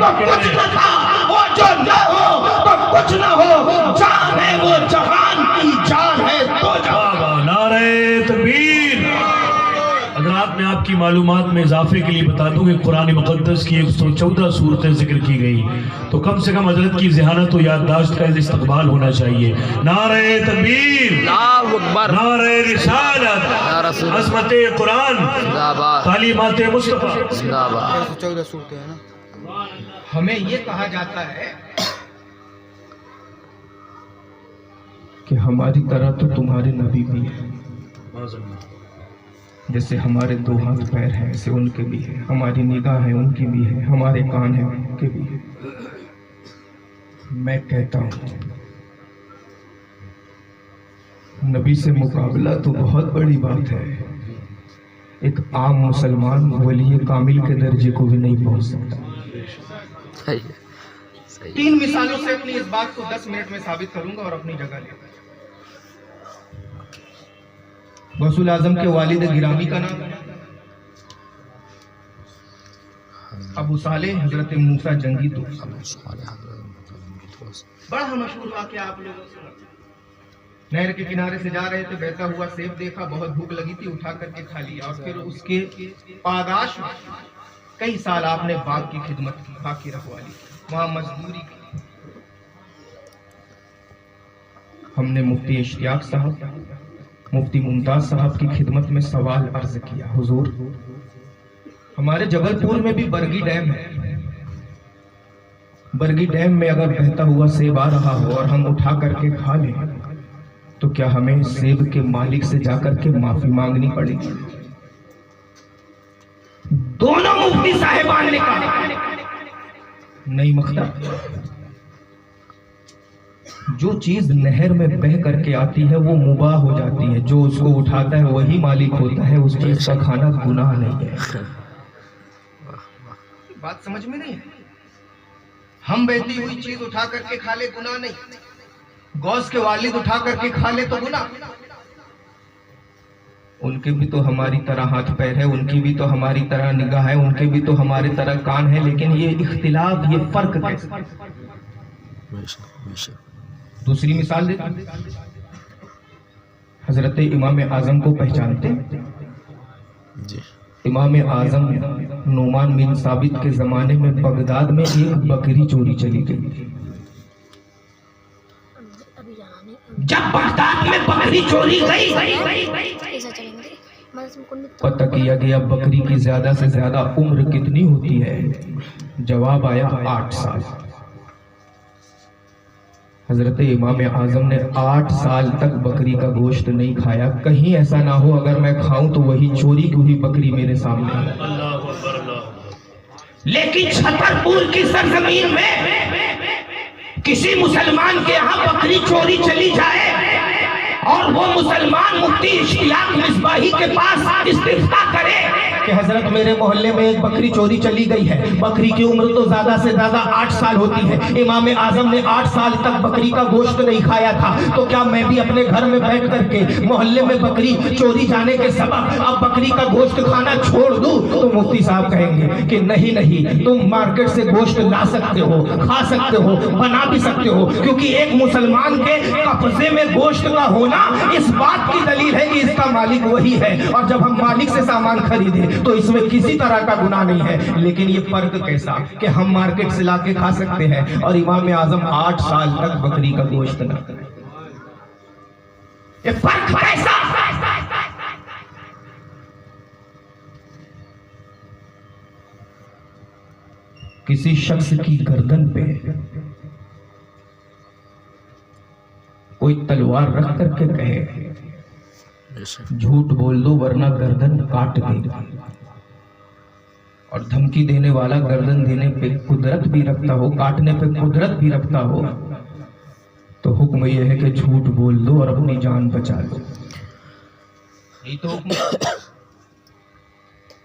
تو کچھ نہ تھا، وہ جو نہ ہو تو کچھ نہ ہو، جان ہے وہ جہان کی جان ہے تو جہان۔ نعرہ تکبیر۔ حضرات میں آپ کی معلومات میں اضافے کے لیے بتا دوں کہ قرآن مقدس کی 114 صورتیں ذکر کی گئی، تو کم سے کم حضرت کی ذہانت و یادداشت کا استقبال ہونا چاہیے۔ نعرہ تکبیر، اللہ اکبر، نعرہ رسالت، عظمت قرآن، تعلیمات مصطفیٰ۔ 114 صورتیں ہیں نا۔ ہمیں یہ کہا جاتا ہے کہ ہماری طرح تو تمہارے نبی بھی ہیں، جیسے ہمارے 2 ہاتھ پیر ہیں ایسے ان کے بھی ہیں، ہماری نگاہ ہیں ان کی بھی ہے، ہمارے کان ہیں ان کے بھی ہیں۔ میں کہتا ہوں نبی سے مقابلہ تو بہت بڑی بات ہے، ایک عام مسلمان ولی کامل کے درجے کو بھی نہیں پہنچ سکتا۔ 3 مثالوں سے اپنی اس بات کو 10 منٹ میں ثابت کروں گا اور اپنی جگہ لے گا۔ غوث اعظم کے والد گرامی کا نام ابو صالح حضرت موسیٰ جنگی دوست، بڑا مشہور واقعہ آپ لوگوں سے۔ نہر کے کنارے سے جا رہے تھے، بہتا ہوا سیب دیکھا، بہت بھوک لگی تھی، اٹھا کر کے کھا لیا، اور پھر اس کے پاداش میں کئی سال آپ نے باغ کی خدمت کی، باغ کی رکھوالی کی، وہاں مزدوری کی۔ ہم نے مفتی اشتیاق صاحب، مفتی ممتاز صاحب کی خدمت میں سوال عرض کیا، حضور ہمارے جبل پور میں بھی برگی ڈیم ہے، برگی ڈیم میں اگر بہتا ہوا سیب آ رہا ہو اور ہم اٹھا کر کے کھا لیں تو کیا ہمیں سیب کے مالک سے جا کر کے معافی مانگنی پڑے گی؟ دونوں مفتی صاحبان نے کہا نہیں مختار، جو چیز نہر میں بہہ کر کے آتی ہے وہ مباح ہو جاتی ہے، جو اس کو اٹھاتا ہے وہی مالک ہوتا ہے، اس چیز کا کھانا گناہ نہیں ہے۔ بات سمجھ میں نہیں ہے؟ ہم بہتی ہوئی چیز اٹھا کر کے کھا لے گناہ نہیں، غوث کے والد اٹھا کر کے کھا لے تو گناہ۔ ان کے بھی تو ہماری طرح ہاتھ پیر ہے، ان کی بھی تو ہماری طرح نگاہ ہے، ان کے بھی تو ہماری طرح کان ہے، لیکن یہ اختلاف، یہ فرق کیسے؟ دوسری مثال دیتا ہوں، حضرت امام اعظم کو پہچانتے؟ امام اعظم نعمان بن ثابت کے زمانے میں بغداد میں ایک بکری چوری چلی گئی تھی۔ جب بغداد میں بکری چوری گئی، پتہ کیا گیا بکری کی زیادہ سے زیادہ عمر کتنی ہوتی ہے؟ جواب آیا 8 سال۔ حضرت امام اعظم نے 8 سال تک بکری کا گوشت نہیں کھایا، کہیں ایسا نہ ہو اگر میں کھاؤں تو وہی چوری کی ہوئی بکری میرے سامنے ہے۔ لیکن چھترپور کی سرزمین میں کسی مسلمان کے یہاں بکری چوری چلی جائے اور وہ مسلمان مفتی اشتیاق مصباحی کے پاس استفتاء کرے کہ حضرت میرے محلے میں ایک بکری چوری چلی گئی ہے، بکری کی عمر تو زیادہ سے زیادہ 8 سال ہوتی ہے، امام اعظم نے 8 سال تک بکری کا گوشت نہیں کھایا تھا، تو کیا میں بھی اپنے گھر میں بیٹھ کر کے محلے میں بکری چوری جانے کے سبب اب بکری کا گوشت کھانا چھوڑ دوں؟ تو مفتی صاحب کہیں گے کہ نہیں نہیں، تم مارکیٹ سے گوشت لا سکتے ہو، کھا سکتے ہو، بنا بھی سکتے ہو، کیونکہ ایک مسلمان کے قبضے میں گوشت کا ہونا اس بات کی دلیل ہے کہ اس کا مالک وہی ہے، اور جب ہم مالک سے سامان خریدے تو اس میں کسی طرح کا گناہ نہیں ہے۔ لیکن یہ فرق کیسا کہ ہم مارکیٹ سے لا کے کھا سکتے ہیں اور امام اعظم 8 سال تک بکری کا گوشت نہ کریں؟ یہ فرق کیسا؟ کسی شخص کی گردن پہ کوئی تلوار رکھ کر کے کہے جھوٹ بول دو ورنہ گردن کاٹ دے گا، اور دھمکی دینے والا گردن دینے پہ قدرت بھی رکھتا ہو، کاٹنے پہ قدرت بھی رکھتا ہو، تو حکم یہ ہے کہ جھوٹ بول دو اور اپنی جان بچا لو۔ یہ تو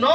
9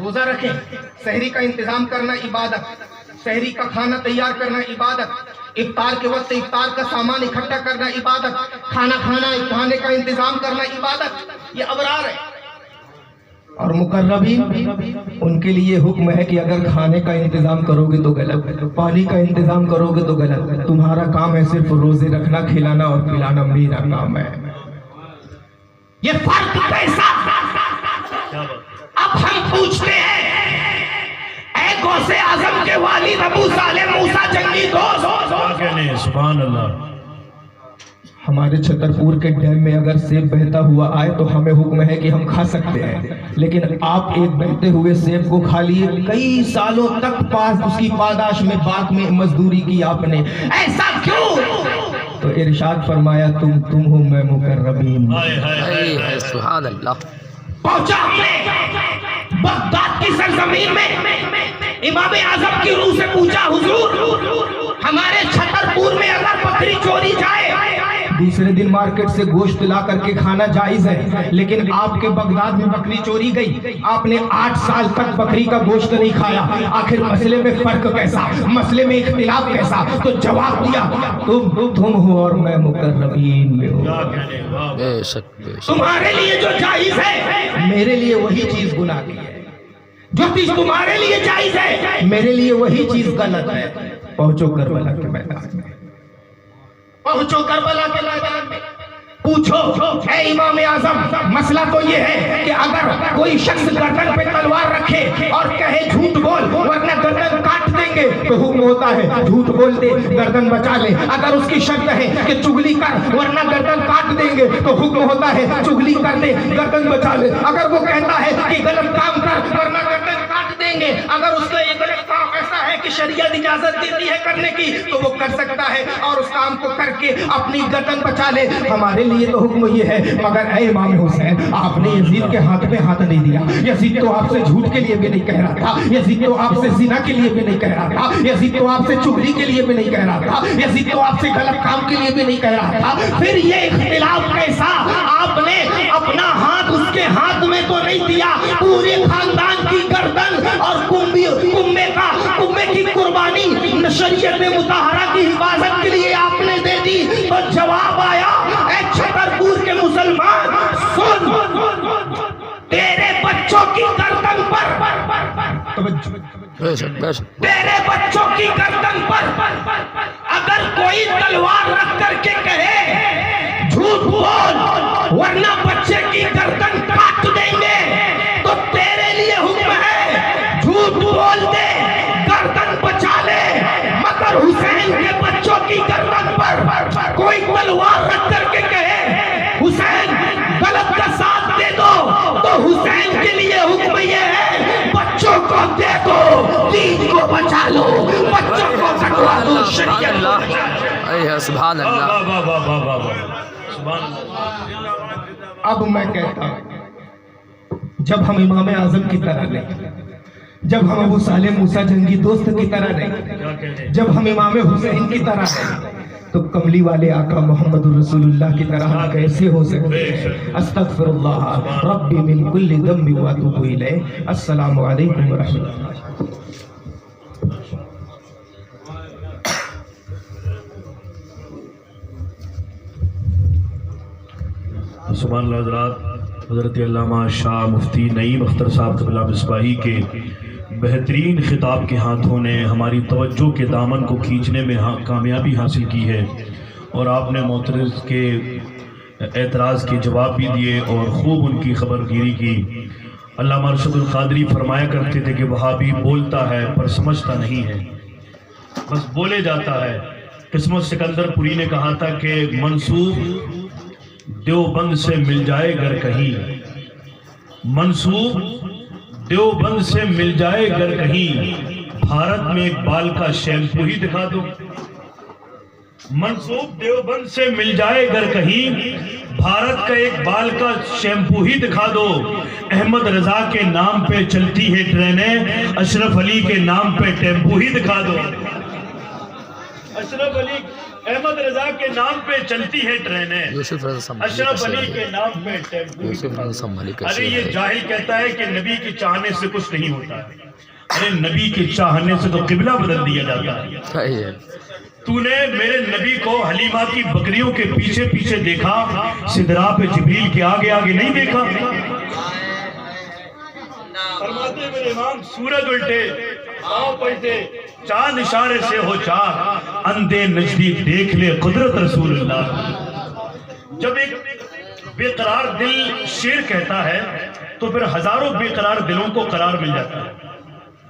روزہ رکھیں. سحری کا انتظام کرنا عبادت, سحری کا کھانا تیار کرنا عبادت, افطار کے وقت افطار کا سامان اکٹھا کرنا عبادت, کھانے کا انتظام کرنا عبادت. یہ ابرار ہے. اور مقربین, ان کے لیے حکم ہے کہ اگر کھانے کا انتظام کرو گے تو غلط, پانی کا انتظام کرو گے تو غلط. تمہارا کام ہے صرف روزے رکھنا, کھلانا اور پلانا میرا کام ہے. یہ فرق کیسا؟ اب ہم پوچھتے ہیں, اے غوث اعظم کے والد ابو صالح موسیٰ جنگی دوست, سبحان اللہ, ہمارے چھترپور کے ڈیم میں اگر سیب بہتا ہوا آئے تو ہمیں حکم ہے کہ ہم کھا سکتے ہیں, لیکن آپ ایک بہتے ہوئے سیب کو کھا لیے, کئی سالوں تک اس کی پاداش میں باغ میں مزدوری کی آپ نے, ایسا کیوں؟ تو ارشاد فرمایا تم ہو میں مقربین. سبحان اللہ. پہنچا ہم نے بغداد کی سرزمین میں, امام اعظم کی روح سے پوچھا, حضور ہمارے چھترپور میں اگر بکری چوری جائے, دوسرے دن مارکیٹ سے گوشت لا کر کے کھانا جائز ہے, لیکن آپ کے بغداد میں بکری چوری گئی, آپ نے 8 سال تک بکری کا گوشت نہیں کھایا, آخر مسئلے میں فرق کیسا, مسئلے میں اختلاف کیسا؟ تو جواب دیا تم ہو اور میں مقربین میں ہوں. بے شک بے شک. تمہارے لیے جو جائز ہے میرے لیے وہی چیز گناہ کی ہے, جو چیز تمہارے لیے جائز ہے میرے لیے وہی چیز غلط ہے. پہنچو کربلا کے میدان میں, پہنچو کربلا کے میدان میں, پوچھو اے امام اعظم, مسئلہ تو یہ ہے کہ اگر کوئی شخص گردن پہ تلوار رکھے اور کہے جھوٹ بول ورنہ گردن کاٹ دیں گے, تو حکم ہوتا ہے جھوٹ بول دے گردن بچا لے. اگر اس کی شرط ہے کہ چغلی کر ورنہ گردن کاٹ دیں گے, تو حکم ہوتا ہے چغلی کر دے گردن بچا لے. اگر وہ کہتا ہے کہ غلط کام کر ورنہ گردن کاٹ دیں گے, اگر اس کا یہ غلط کام ایسا ہے کہ شریعت اجازت دیتی ہے کرنے کی, تو وہ کر سکتا ہے اور اس کام کو کر کے اپنی گردن بچا لے. ہمارے لیے تو حکم یہ ہے, مگر اے امام حسین آپ نے یزید کے ہاتھ میں ہاتھ نہیں دیا. یزید تو آپ سے جھوٹ کے لیے بھی نہیں کہہ رہا تھا, یزید تو آپ سے زنا کے لیے بھی نہیں کہہ رہا تھا, یزید تو آپ سے چغلی کے لیے بھی نہیں کہہ رہا تھا, یزید تو آپ سے غلط کام کے لیے بھی نہیں کہہ رہا تھا. پھر یہ اختلاف کیسا؟ آپ نے اپنا ہاتھ اس کے ہاتھ میں تو نہیں دیا, پورے خاندان کی گردن اور کمبے کی قربانی شریعت مطہرہ کی حفاظت کے لیے آپ نے دے دی. تو جواب آیا, اے چھترپور کے مسلمان سن, تیرے بچوں کی گردن پر, بے شک بے شک. تیرے بچوں کی گردن پر اگر کوئی تلوار رکھ کر کے کہے جھوٹ بول ورنہ بچے کی گردن کاٹ دیں گے, تو تیرے لیے حکم ہے جھوٹ بول دے گردن بچا لے. مگر حسین کے بچوں کی گردن پر کوئی تلوار رکھ کر کے کہے حسین غلط کا ساتھ دے دو, تو حسین کے لیے حکم یہ ہے بچوں کو دے دو, دین کو بچا لو, بچوں کو کٹوا دو, شریعت کو بچا لو. سبحان اللہ. اب میں کہتا ہوں, جب ہم امام اعظم کی طرح نہیں, جب ہم ابو صالح موسیٰ جنگی دوست کی طرح نہیں, جب ہم امام حسین کی طرح نہیں, تو کملی والے آقا محمد رسول اللہ کی طرح ہم کیسے ہو سکتے ہیں؟ استغفر اللہ ربی من کل ذنب واتوب الیہ. السلام علیکم ورحمۃ اللہ. سبحان اللہ. حضرات حضرت علامہ شاہ مفتی نعیم اختر صاحب قبلہ مصباحی کے بہترین خطاب کے ہاتھوں نے ہماری توجہ کے دامن کو کھینچنے میں کامیابی حاصل کی ہے, اور آپ نے معترض کے اعتراض کے جواب بھی دیے اور خوب ان کی خبرگیری کی. علامہ ارشد القادری فرمایا کرتے تھے کہ وہابی بولتا ہے پر سمجھتا نہیں ہے, بس بولے جاتا ہے. قسمت سکندر پوری نے کہا تھا کہ منسوب دیوبند سے مل جائے گر کہیں, منسوب دیوبند سے مل جائے گر کہیں, بھارت میں ایک بال کا شیمپو ہی دکھا دو. منسوب دیوبند سے مل جائے گر کہیں, بھارت کا ایک بال کا شیمپو ہی دکھا دو. احمد رضا کے نام پہ چلتی ہے ٹرینیں, اشرف علی کے نام پہ ٹیمپو ہی دکھا دو. اشرف علی احمد رضا کے نام پہ چلتی ہے ٹرینیں، یوسف رضا سنبھالی کا اشرف علی شعر کے ہے. نام پہ ٹیمپو. یوسف رضا سنبھالی کا ارے شعر یہ ہے. جاہل کہتا ہے کہ نبی کی چاہنے سے کچھ نہیں ہوتا ہے. ارے نبی کے چاہنے سے تو قبلہ بدل دیا جاتا ہے. صحیح ہے. تو نے میرے نبی کو حلیمہ کی بکریوں کے پیچھے پیچھے دیکھا، سدرا پہ جبریل کے آگے آگے نہیں دیکھا. فرماتے میرے امام سورج الٹے پاؤں پلٹے چاند اشارے سے ہو چار، اندھے نزدیک دیکھ لے قدرت رسول اللہ. جب ایک بے قرار دل شیر کہتا ہے تو پھر ہزاروں بے قرار دلوں کو قرار مل جاتا ہے.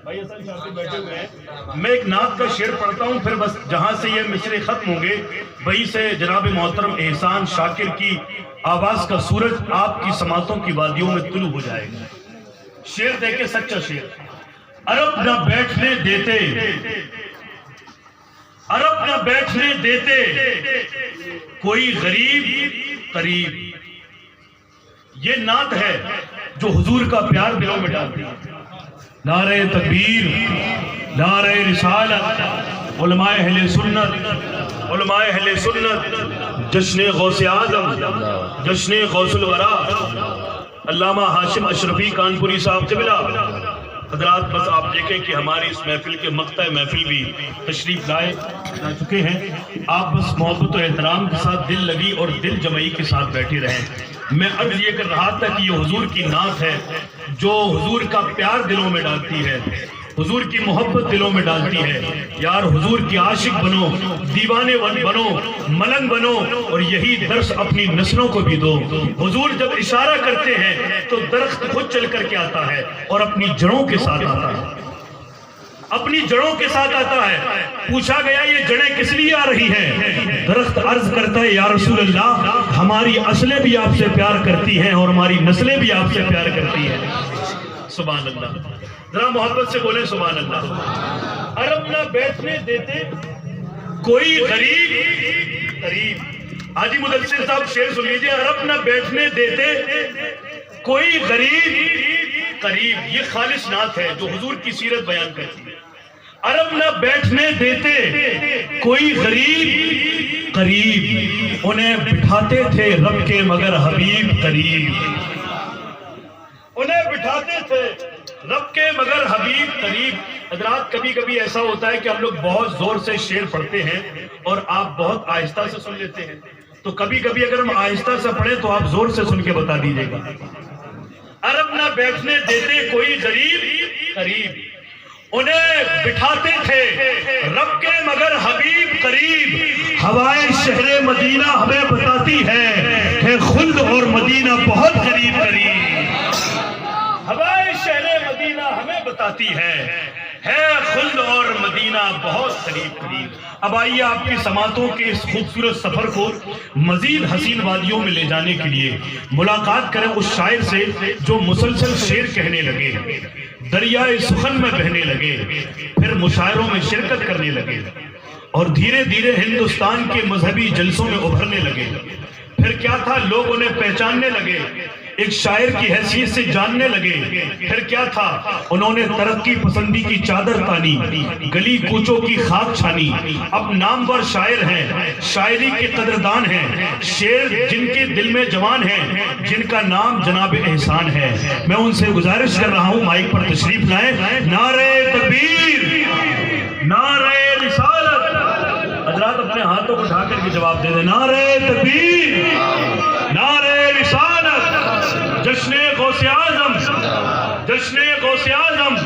بھائی حسن صاحب بیٹھے ہوئے ہیں، میں ایک نعت کا شعر پڑھتا ہوں، پھر بس جہاں سے یہ مصرے ختم ہوں گے وہیں سے جناب محترم احسان شاکر کی آواز کا سورج آپ کی سماعتوں کی وادیوں میں طلوع ہو جائے گا. شعر دیکھے سچا شعر. عرب نہ بیٹھنے دیتے، عرب نہ بیٹھنے دیتے کوئی غریب قریب. یہ نعت ہے جو حضور کا پیار دلوں میں ڈالتی ہے. نعرہ تکبیر، نعرہ رسالت، علماء اہل سنت، علماء اہل سنت، جشن غوث اعظم، جشن غوث الورا علامہ ہاشم اشرفی کانپوری صاحب قبلہ. حضرات بس آپ دیکھیں کہ ہماری اس محفل کے مقطع محفل بھی تشریف لائے لا چکے ہیں. آپ بس محبت و احترام کے ساتھ دل لگی اور دل جمعی کے ساتھ بیٹھے رہیں. میں عرض یہ کر رہا تھا کہ یہ حضور کی نعت ہے جو حضور کا پیار دلوں میں ڈالتی ہے، حضور کی محبت دلوں میں ڈالتی ہے. یار حضور کی عاشق بنو، دیوانے بنو، ملنگ بنو اور یہی درس اپنی نسلوں کو بھی دو. حضور جب اشارہ کرتے ہیں تو درخت خود چل کر کے آتا ہے اور اپنی جڑوں کے ساتھ آتا ہے، اپنی جڑوں کے ساتھ آتا ہے. پوچھا گیا یہ جڑیں کس لیے آ رہی ہیں؟ درخت عرض کرتا ہے یا رسول اللہ ہماری اصلیں بھی آپ سے پیار کرتی ہیں اور ہماری نسلیں بھی آپ سے پیار کرتی ہیں. سبحان اللہ. ذرا محبت سے بولیں سبحان اللہ. عرب نہ بیٹھنے دیتے کوئی غریب قریب. حاجی مدثر صاحب شعر سن لیجیے. عرب نہ بیٹھنے دیتے کوئی غریب قریب. یہ خالص نعت ہے جو حضور کی سیرت بیان کرتی ہے. عرب نہ بیٹھنے دیتے کوئی غریب قریب، انہیں بٹھاتے تھے رب کے مگر حبیب قریب. انہیں بٹھاتے تھے رب کے مگر حبیب قریب. حضرات کبھی کبھی ایسا ہوتا ہے کہ ہم لوگ بہت زور سے شعر پڑھتے ہیں اور آپ بہت آہستہ سے سن لیتے ہیں. تو کبھی کبھی اگر ہم آہستہ سے پڑھیں تو آپ زور سے سن کے بتا دیجیے گا. عرب نہ بیٹھنے دیتے کوئی غریب قریب، انہیں بٹھاتے تھے رب کے مگر حبیب قریب. ہوائے شہر مدینہ ہمیں بتاتی ہے خلد اور مدینہ بہت قریب قریب. ہوائے شہر مدینہ ہمیں بتاتی ہے خلد اور مدینہ بہت قریب قریب. اب آئیے آپ کی سماعتوں کے اس خوبصورت سفر کو مزید حسین وادیوں میں لے جانے کے لیے ملاقات کریں اس شاعر سے جو مسلسل شعر کہنے لگے، دریائے سخن میں بہنے لگے، پھر مشاعروں میں شرکت کرنے لگے اور دھیرے دھیرے ہندوستان کے مذہبی جلسوں میں ابھرنے لگے. پھر کیا تھا لوگ انہیں پہچاننے لگے، ایک شاعر کی حیثیت سے جاننے لگے. پھر کیا تھا انہوں نے ترقی پسندی کی چادر تانی، گلی کوچوں کی خاک چھانی. اب نامور شاعر ہیں، شاعری کے قدردان ہیں، شعر جن کے دل میں جوان ہیں، جن کا نام جناب احسان ہے. میں ان سے گزارش کر رہا ہوں مائک پر تشریف لائیں. نعرہ تکبیر، نعرہ رسالت. حضرات اپنے ہاتھوں کو اٹھا کر کے جواب دے دیں. نعرہ تکبیر، نعرہ رسالت. جشن غوث اعظم، جشن غوث اعظم.